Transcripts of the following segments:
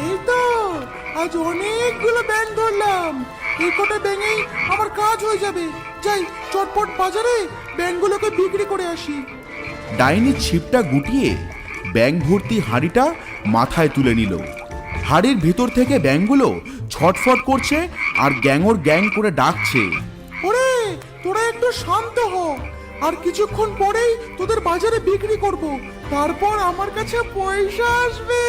এই তো আজ অনেকগুলো ব্যাঙ ধরলাম। এই কটা ব্যাঙেই আমার কাজ হয়ে যাবে। যাই চটপট বাজারে ব্যাঙগুলোকে বিক্রি করে আসি। ডাইনি ছিপটা গুটিয়ে ব্যাঙ ভর্তি হাঁড়িটা মাথায় তুলে নিল। হাঁড়ির ভিতর থেকে ব্যাঙগুলো ছটফট করছে আর গ্যাংর গ্যাং করে ডাকছে। ওরে তোরা একটু শান্ত হ, আর কিছুক্ষণ পরেই তোদের বাজারে বিক্রি করব, তারপর আমার কাছে পয়সা আসবে।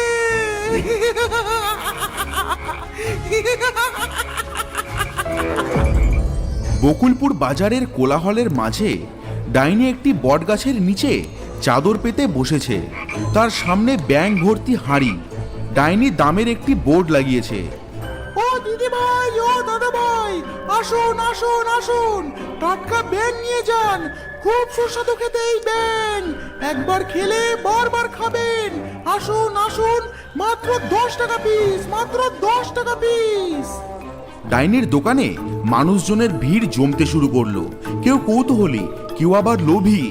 বকুলপুর বাজারের কোলাহলের মাঝে ডাইনি একটি বটগাছের নিচে চাদর পেতে বসেছে। তার সামনে ব্যাঙ ভর্তি হাঁড়ি। ডাইনি দামের একটি বোর্ড লাগিয়েছে। ও দিদি ভাই, ও দাদা ভাই, আসুন আসুন আসুন, টাটকা ব্যাঙ নিয়ে যান। খুব সুস্বাদু খেতে এই ব্যাঙ, একবার খেলে বারবার খাবেন। আসুন আসুন, মাত্র 10 টাকা পিস, মাত্র 10 টাকা পিস। ডাইনির দোকানে মানুষজনের ভিড় জমতে শুরু করলো। কেউ কৌতূহলী, কেউ আবার লোভী।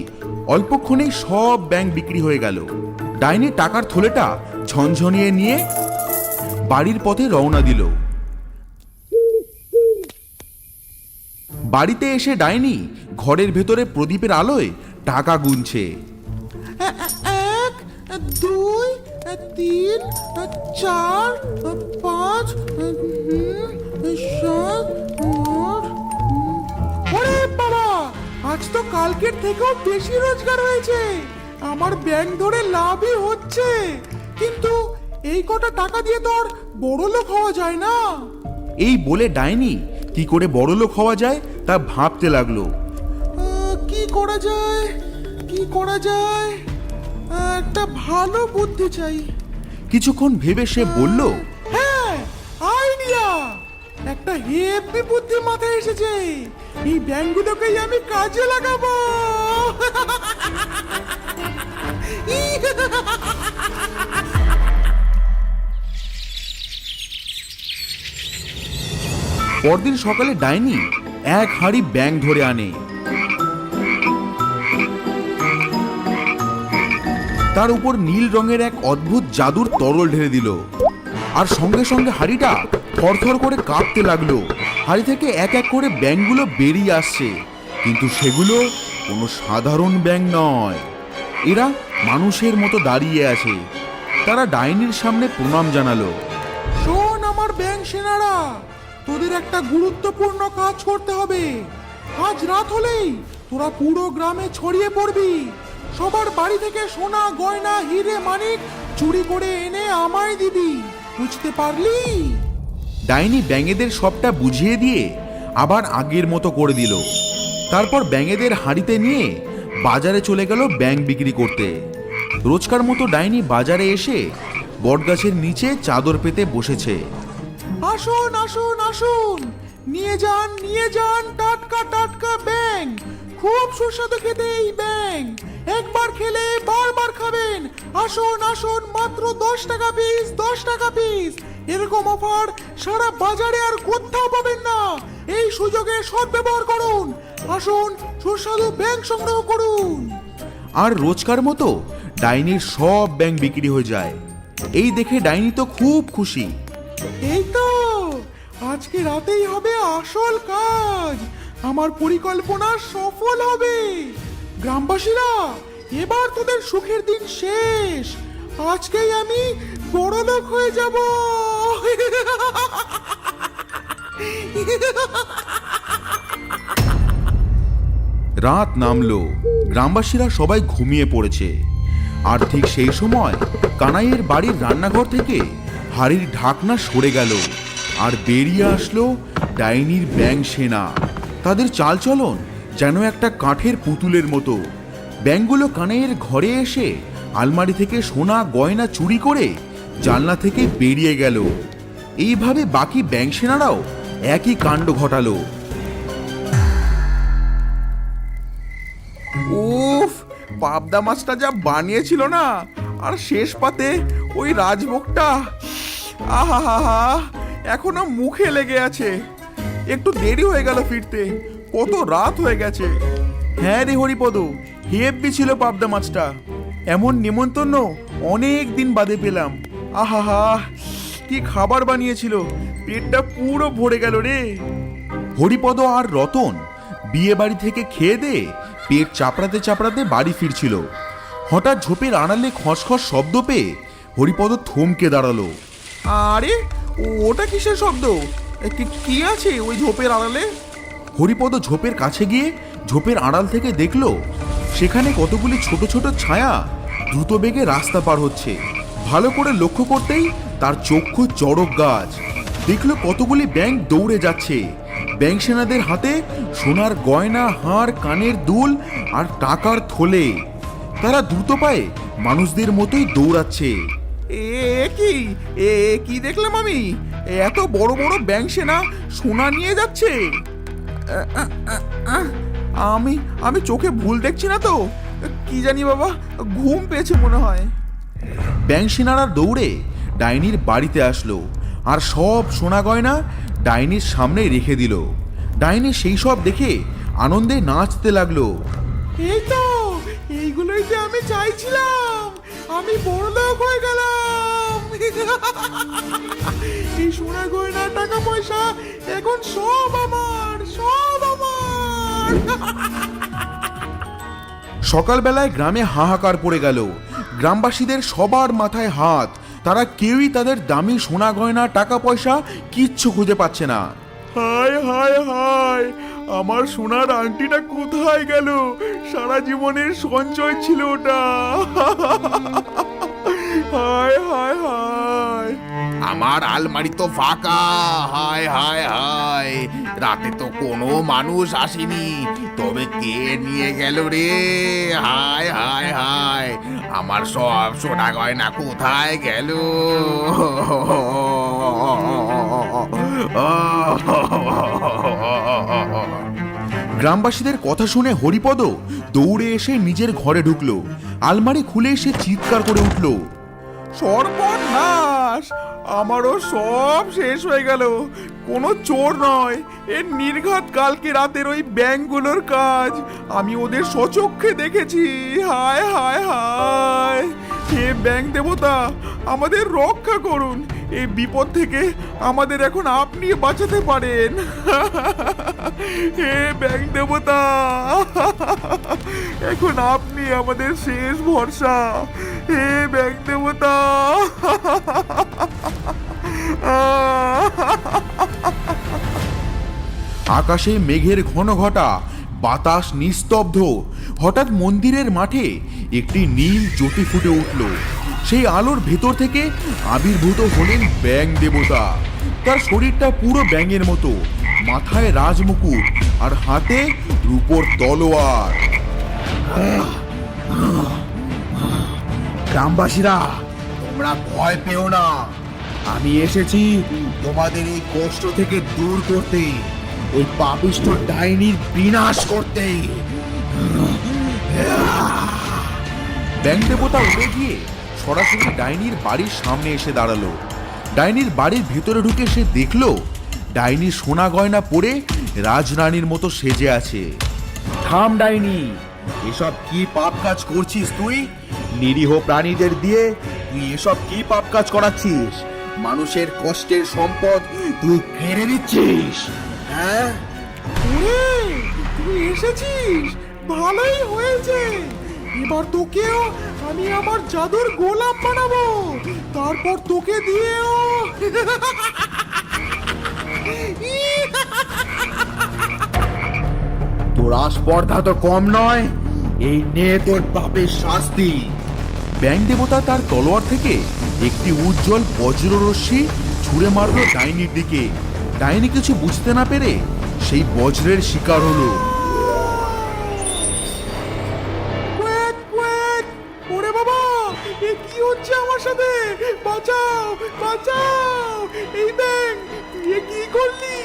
অল্পক্ষণেই সব ব্যাঙ বিক্রি হয়ে গেল। ডাইনি টাকার থলেটা ঝনঝনিয়ে নিয়ে বাড়ির পথে রওনা দিল। বাড়িতে এসে ডাইনি ঘরের ভেতরে প্রদীপের আলোয় টাকা গুনছে। 1 2 3 4 5 7 8। ওরে বাবা, আজ তো কালকের থেকেও বেশি রোজগার হয়েছে। আমার ব্যাংক ধরে লাভই হচ্ছে, কিন্তু এই কটা টাকা দিয়ে তো আর বড় লোক হওয়া যায় না। এই বলে ডাইনি কি করে বড়লোক হওয়া যায় তা ভাবতে লাগলো। কি করা যায়, কি করা যায়? একটা ভালো বুদ্ধি চাই। কিছুক্ষণ ভেবে সে বলল, হ্যাঁ, আইডিয়া! একটা হেভি বুদ্ধি মাথায় এসেছে। এই ব্যাংকগুলোকেই আমি কাজে লাগাবো। পরদিন সকালে ডাইনি এক হাঁড়ি ব্যাঙ ধরে আনে। তার উপর নীল রঙের এক অদ্ভুত জাদুর তরল ঢেলে দিল, আর সঙ্গে সঙ্গে হাঁড়িটা থরথর করে কাঁপতে লাগলো। হাঁড়ি থেকে এক এক করে ব্যাঙগুলো বেরিয়ে আসছে, কিন্তু সেগুলো কোনো সাধারণ ব্যাঙ নয়। এরা মানুষের মতো দাঁড়িয়ে আছে। তারা ডাইনির সামনে প্রণাম জানালো। শোন আমার ব্যাংক সেনারা, তোদের একটা গুরুত্বপূর্ণ কাজ করতে হবে। আজ রাত হলেই তোরা পুরো গ্রামে ছড়িয়ে পড়বি। সবার বাড়ি থেকে সোনা গয়না হিরে মানিক চুরি করে এনে আমায় দিবি, বুঝতে পারলি? ডাইনি ব্যাঙেদের সবটা বুঝিয়ে দিয়ে আবার আগের মতো করে দিল। তারপর ব্যাঙেদের হাঁড়িতে নিয়ে বাজারে চলে গেল ব্যাঙ বিক্রি করতে। রোজকার মতো ডাইনি বাজারে এসে বটগাছের নিচে চাদর পেতে বসেছে। আসুন আসুন আসুন, নিয়ে যান টাটকা টাটকা ব্যাঙ। খুব সুস্বাদু খেতে এই ব্যাঙ, একবার খেলে বারবার খাবেন। আসুন আসুন, মাত্র 10 টাকা পিস, 10 টাকা পিস। এরকম অফার সারা বাজারে আর কোথাও পাবেন না। এই সুযোগে সদ্ব্যবহার করুন। আসুন, সুস্বাদু ব্যাঙ সংগ্রহ করুন। আর রোজকার মতো ডাইনির সব ব্যাঙ বিক্রি হয়ে যায়। এই দেখে ডাইনি তো খুব খুশি। এই তো আজকে রাতেই হবে আসল কাজ। আমার পরিকল্পনা সফল হবে। গ্রামবাসীরা, এবার তোদের সুখের দিন শেষ। আজকেই আমি বড়লোক হয়ে যাব। রাত নামলো, গ্রামবাসীরা সবাই ঘুমিয়ে পড়েছে। আর ঠিক সেই সময় কানাইয়ের বাড়ির রান্নাঘর থেকে হাড়ির ঢাকনা সরে গেল, আর বেরিয়ে আসলো ডাইনির ব্যাঙ সেনা। তাদের চালচলন যেন একটা কাঠের পুতুলের মতো। ব্যাঙগুলো কানাইয়ের ঘরে এসে আলমারি থেকে সোনা গয়না চুরি করে জানলা থেকে বেরিয়ে গেল। এইভাবে বাকি ব্যাঙ সেনারাও একই কাণ্ড ঘটালো। উফ, পাবদা মাছটা যা বানিয়েছিল না, আর শেষ পাতে ওই রাজভোগটা, আহা, এখনো মুখে লেগে আছে। একটু দেরি হয়ে গেল ফিরতে, কত রাত হয়ে গেছে। হ্যাঁ রে হরিপদ, হেব্বি ছিল পাবদা মাছটা। এমন নেমন্তন্ন অনেক দিন বাদে পেলাম। আহা, কি খাবার বানিয়েছিল, পেটটা পুরো ভরে গেল রে। হরিপদ আর রতন বিয়ে বাড়ি থেকে খেয়ে দে পেট চাপড়াতে চাপড়াতে বাড়ি ফিরছিল। হঠাৎ ঝোপের আড়ালে খসখস শব্দ পেয়ে হরিপদ থমকে দাঁড়ালো। আরে ওটা কিসের শব্দ? কি আছে ওই ঝোপের আড়ালে? হরিপদ ঝোপের কাছে গিয়ে ঝোপের আড়াল থেকে দেখলো সেখানে কতগুলি ছোট ছোট ছায়া দ্রুত বেগে রাস্তা পার হচ্ছে। ভালো করে লক্ষ্য করতেই তার চক্ষু চড়ক গাছ। দেখলো কতগুলি ব্যাঙ দৌড়ে যাচ্ছে। ব্যাঙ সেনাদের হাতে সোনার গয়না, হাড়, কানের দুল আর টাকার থলে। তারা দ্রুত পায়ে মানুষদের মতোই দৌড়াচ্ছে। কি দেখলাম আমি? এত বড় বড় ব্যাঙ সেনা সোনা নিয়ে যাচ্ছে। আমি চোখে ভুল দেখছি না তো? কি জানি বাবা, ঘুম পেয়েছে মনে হয়। ব্যাঙ সেনারা দৌড়ে ডাইনির বাড়িতে আসলো আর সব সোনা গয়না ডাইনির সামনে রেখে দিল। ডাইনি সেই সব দেখে আনন্দে নাচতে লাগলো। এই তো, এইগুলোই যে আমি চাইছিলাম। আমি বড়লোক হয়ে গেলাম। এই সোনা গয়না, টাকা পয়সা এখন সব আমার, সব আমার। সকালবেলায় গ্রামে হাহাকার পড়ে গেল। গ্রামবাসীদের সবার মাথায় হাত। তারা কেউই তাদের দামি সোনা গয়না, টাকা পয়সা কিচ্ছু খুঁজে পাচ্ছে না। হায় হায় হায়, আমার সোনার আংটিটা কোথায় গেল? সারা জীবনের সঞ্চয় ছিল ওটা। হায় হায় হায়, আমার আলমারি তো ফাঁকা। হায় হায় হায়, রাতে তো কোনো মানুষ আসেনি, তবে কে নিয়ে গেল রে? হায় হায় হায়, আমার সব সোনা গয়না কোথায় গেল? গ্রামবাসীদের কথা শুনে হরিপদ দৌড়ে এসে নিজের ঘরে ঢুকলো। আলমারি খুলে এসে চিৎকার করে উঠল। সর্বনাশ, আমারও সব শেষ হয়ে গেল। কোনো চোর নয়, এর নির্ঘাত কালকে রাতের ওই ব্যাঙগুলোর কাজ। আমি ওদের সচক্ষে দেখেছি। হায় হায় হায়, হে ব্যাঙ দেবতা, আমাদের রক্ষা করুন। এই বিপদ থেকে আমাদের এখন আপনি বাঁচাতে পারেন। হে ব্যাঙ দেবতা, এখন আপনি আমাদের শেষ ভরসা। হে ব্যাঙ দেবতা। আকাশে মেঘের ঘন ঘটা, বাতাস নিস্তব্ধ। হঠাৎ মন্দিরের মাঠে একটি নীল জ্যোতি ফুটে উঠল। সেই আলোর ভেতর থেকে আবির্ভূত হলেন ব্যাঙ দেবতা। তার শরীরটা পুরো ব্যাঙের মতো, মাথায় রাজমুকুট আর হাতে রূপোর তলোয়ার। গ্রামবাসীরা, তোমরা ভয় পেও না। আমি এসেছি তোমাদের এই কষ্ট থেকে দূর করতে, ওই পাপিষ্ঠ ডাইনির বিনাশ করতে। ব্যাঙ দেবতা উঠে গিয়ে সরাসরি ডাইনির বাড়ির সামনে এসে দাঁড়ালো। ডাইনির বাড়ির ভেতরে ঢুকে সে দেখলো ডাইনি সোনা গয়না পরে রাজরানীর মতো সেজে আছে। থাম ডাইনি, এসব কি পাপ কাজ করছিস তুই? নিরীহ প্রাণীদের দিয়ে তুই এসব কি পাপ কাজ করাচ্ছিস? মানুষের কষ্টের সম্পদ তুই কেড়ে নিচ্ছিস, হ্যাঁ? ওরে, তুই এসেছিস, ভালোই হয়েছে। এবার তোকেও আমি আমার জাদুর গোলাম বানাবো, তারপর তোকে দিয়েও। তোর আস্পর্ধা তো কম নয়, এই নে তোর পাপের শাস্তি। ব্যাঙ দেবতা তার তলোয়ার থেকে একটি উজ্জ্বল বজ্ররশ্মি ছুঁড়ে মারলো ডাইনির দিকে। ডাইনি কিছু বুঝতে না পেরে সেই বজ্রের শিকার হলো। Quake, quake. ওরে বাবা, এ কি হচ্ছে আমার সাথে? বাঁচাও, বাঁচাও। এই ব্যাঙ, তুই এ কি করলি?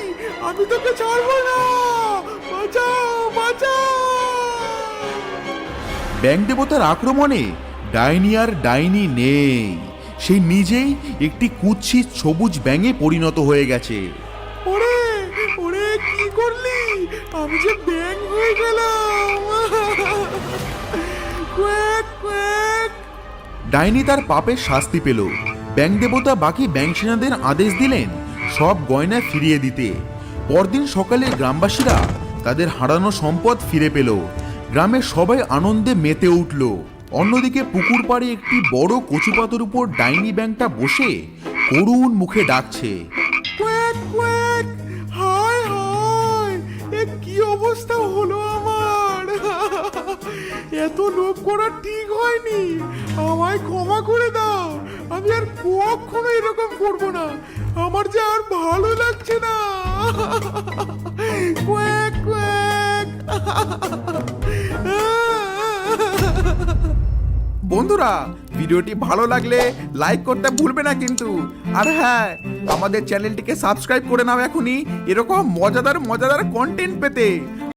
আমি তোকে ছাড়বো না। বাঁচাও, বাঁচাও। ব্যাঙ দেবতার আক্রমণে ডাইনি আর ডাইনি নেই। সে নিজেই একটি কুৎসিত সবুজ ব্যাঙে পরিণত হয়ে গেছে। ওরে, ওরে, কি করলি? আমি যে ব্যাঙ হয়ে গেলাম। ডাইনি তার পাপের শাস্তি পেল। ব্যাঙ দেবতা বাকি ব্যাঙ সেনাদের আদেশ দিলেন সব গয়না ফিরিয়ে দিতে। পরদিন সকালে গ্রামবাসীরা তাদের হারানো সম্পদ ফিরে পেল। গ্রামের সবাই আনন্দে মেতে উঠল। অন্যদিকে পুকুর পাড়ে একটি বড় কচু পাতার উপর ডাইনি ব্যাঙটা বসে করুণ মুখে ডাকছে। কোয়াক কোয়াক, হায় হায়, এ কি অবস্থা হলো আমার! এত লোভ করা ঠিক হয়নি, আমায় ক্ষমা করে দাও। আমি আর কখনো এরকম করবো না, আমার যে আর ভালো লাগছে না। Quack quack. বন্ধুরা, ভিডিওটি ভালো লাগলে লাইক করতে ভুলবে না কিন্তু। আর হ্যাঁ, আমাদের চ্যানেলটিকে সাবস্ক্রাইব করে নাও এখনই এরকম মজাদার মজাদার কন্টেন্ট পেতে।